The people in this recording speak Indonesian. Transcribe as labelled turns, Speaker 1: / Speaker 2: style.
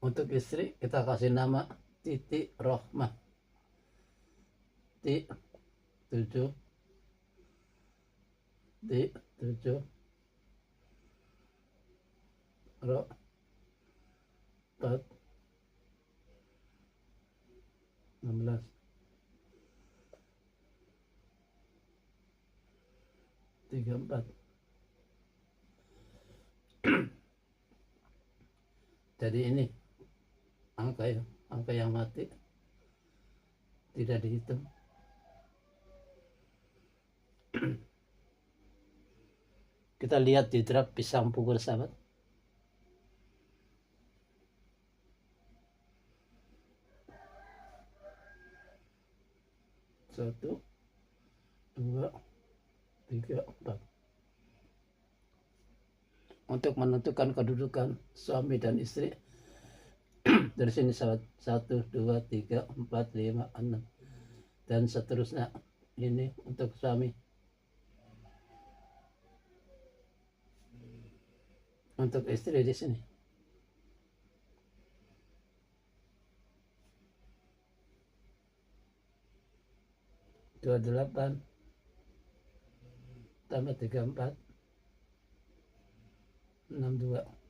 Speaker 1: Untuk istri kita kasih nama Titi Rohmah. Ti 7 Ti 7 Ro 4 16 34. Jadi ini angka yang mati tidak dihitung. Kita lihat di draft pisang pukul sahabat. Satu, dua, tiga, empat. Untuk menentukan kedudukan suami dan istri dari sini sahabat, 1, 2, 3, 4, 5, 6 dan seterusnya. Ini untuk suami. Untuk istri di sini 28 tambah 34 62.